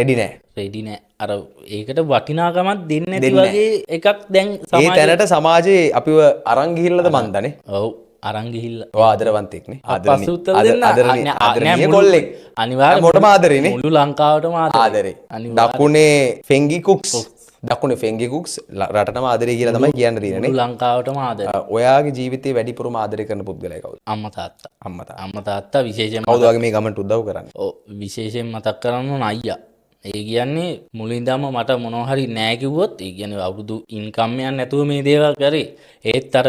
Ready නෑ. Ready නෑ. අර ඒකට වටිනාකමක් දෙන්නේ නැති වගේ එකක් දැන් ඒ තැනට සමාජයේ අපිව අරන් ගිහිල්ලාද මන්දනේ. ඔව් අරන් ගිහිල්ලා. ඔය ආදරවන්තෙක්නේ. ආදරණීය කොල්ලෙක්. අනිවාර්යයෙන් මොකටම ආදරේනේ. මුළු ලංකාවටම ආදරේ. දකුණේ ෆෙන්ගි කුක්ස්. දකුණේ ෆෙන්ගි කුක්ස් රටටම ආදරේ කියලා තමයි කියන්න තියෙන්නේ. මුළු ලංකාවටම ආදරේ. ඔයාගේ ජීවිතේ වැඩිපුරම ආදරය කරන පුද්ගලයා කවුද? අම්මා තාත්තා. අම්මා තාත්තා විශේෂයෙන්ම කවුද වගේ මේ ගමන්ට උදව් කරන්නේ? ඔව් විශේෂයෙන් මතක් කරන්න ඕන අයියා. ඒ කියන්නේ මුලින්දම මට මොනවා හරි නෑ කිව්වොත් ඒ කියන්නේ අවුරුදු ඉන්කම් එකක් නැතුව මේ දේවල් කරේ. ඒත් අර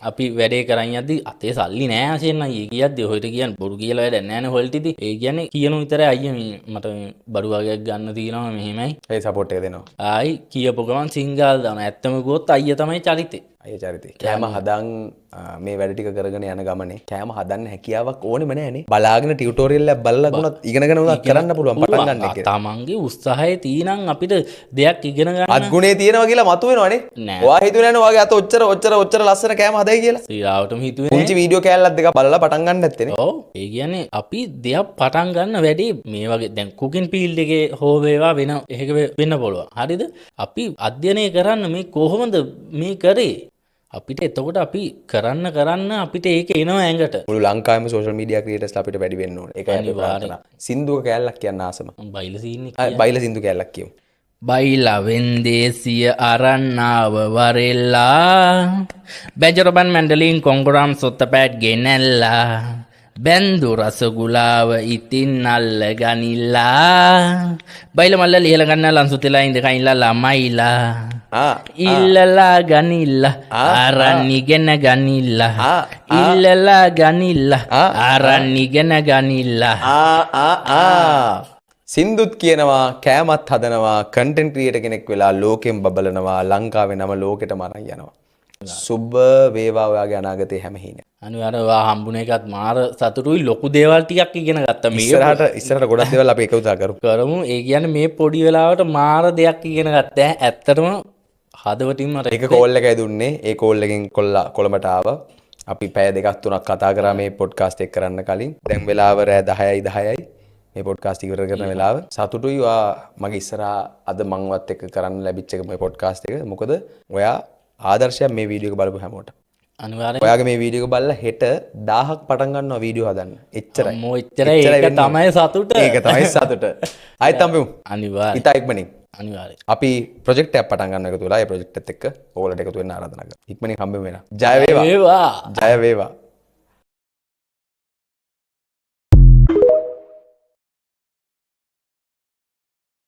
අපි වැඩේ කරන් යද්දි අතේ සල්ලි නෑ ආසෙන් අයියේ කියද්දි ඔහෙට කියන්නේ බොරු කියලා වැඩක් නෑනේ හොල්ටිදි. ඒ කියන්නේ කියනු විතරයි අයියා මට බඩු වගේක් ගන්න තියෙනවා මෙහෙමයි. ඒ සපෝට් එක දෙනවා. ආයි කියපු ගමන් සිංගල් දානවා. ඇත්තම කිව්වොත් අයියා තමයි චරිතේ. අයියා චරිතේ. කෑම හදන් මේ වැඩ ටික කරගෙන යන ගමනේ කෑම හදන්න හැකියාවක් ඕනෙම නෑනේ. බලාගෙන ටියුටෝරියල් එකක් බලලා ගුණත් ඉගෙනගෙන උනත් කරන්න පුළුවන් පටන් ගන්න එක. තමන්ගේ උත්සාහය තීනම් අපිට දෙයක් ඉගෙන ගන්න. අත්ගුණේ තියෙනවා කියලා මතුවෙනවනේ. ඔයා හිතුවේ නෑනේ ඔයාගේ අත ඔච්චර ලස්සන කෑම හදයි කියලා. ඊරාවටම හිතුවේ පුංචි වීඩියෝ කෑල්ලක් දෙකක් බලලා පටන් ගන්න නැත්තේනේ. ඔව්. ඒ කියන්නේ අපි දෙයක් පටන් ගන්න වැඩි මේ වගේ දැන් කුකින් ෆීල්ඩ් එකේ හෝ වේවා වෙන එහෙක වෙන්න පුළුවන්. හරිද? අපි අධ්‍යයනය කරන්න මේ කොහොමද මේ කරේ? අපිට එතකොට අපි කරන්න අපිට ඒක එනවා ඇඟට. මුළු ලංකාවෙම සෝෂල් මීඩියා ක්‍රියේටර්ස්ලා අපිට වැඩි වෙන්න ඕනේ. ඒකයි අපි ප්‍රාර්ථනා. සින්දුක කෑල්ලක් කියන්න ආසම. බයිලා සීන් එක. බයිලා සින්දු කෑල්ලක් කියමු. බයිලා වෙන්දේසිය අරන්නාව වරෙල්ලා බැජරබන් මැන්ඩලින් කොංගුරම් සොත්තපෑට් ගෙනැල්ලා බැන්දු රසගුලාව ඉතින් අල්ල ගනිල්ලා බයිල මල්ල ලියල ගන්න ලන්සුතිලා ඉඳකයිල්ලා ළමයිලා ඉල්ලලා ගනිල්ලා ආරන්නිගෙන ගනිල්ලා ඉල්ලලා ගනිල්ලා ආරන්නිගෙන ගනිල්ලා සින්දුත් කියනවා කෑමත් හදනවා කන්ටෙන්ට් ක්‍රියේටර් කෙනෙක් වෙලා ලෝකෙන් බබලනවා ලංකාවේ නම ලෝකෙටම අරන් යනවා සුබ වේවා ඔයාගේ අනාගතේ හැම හිණේ අනිවාර්යයෙන් ඔයා හම්බුන එකත් මාර සතුටුයි ලොකු දේවල් ටිකක් ඉගෙන ගත්තා මේ ඉස්සරහට ගොඩක් දේවල් අපි එක උදා කරමු ඒ කියන්නේ මේ පොඩි වෙලාවට මාර දෙයක් ඉගෙන ගත්තා ඇත්තටම හදවතින්ම එක කෝල් එකයි දුන්නේ ඒ කෝල් එකෙන් කොළඹට ආවා අපි පැය දෙකක් තුනක් කතා කරා මේ පොඩ්කාස්ට් එක කරන්න කලින් දැන් වෙලාව රෑ 10යි මේ පොඩ්කාස්ට් ඉවර කරන වෙලාව සතුටුයි ඔයා මගේ ඉස්සරහා අද මංවත් එක්ක කරන්න ලැබිච්ච එක මේ පොඩ්කාස්ට් එක මොකද ඔයා ආදර්ශයක් මේ වීඩියෝ එක බලපු හැමෝටම අනිවාර්යයෙන් ඔයාගේ මේ වීඩියෝ එක බලලා හෙට 1000ක් පටන් ගන්නවා වීඩියෝ හදන්න එච්චරයි අම්මෝ එච්චරයි ඒක තමයි සතුට ඒක තමයි සතුට ආයෙත් හම්බෙමු අනිවාර්යයෙන් ඉතා ඉක්මනින් අනිවාර්යයෙන් අපි ප්‍රොජෙක්ට් එකක් පටන් ගන්න එකතු වෙලා ඒ ප්‍රොජෙක්ට් එකත් එක්ක ඕගොල්ලන්ට එකතු වෙන්න ආරාධනා කරනවා ඉක්මනින් හම්බෙමු වෙනවා ජය වේවා වේවා ජය වේවා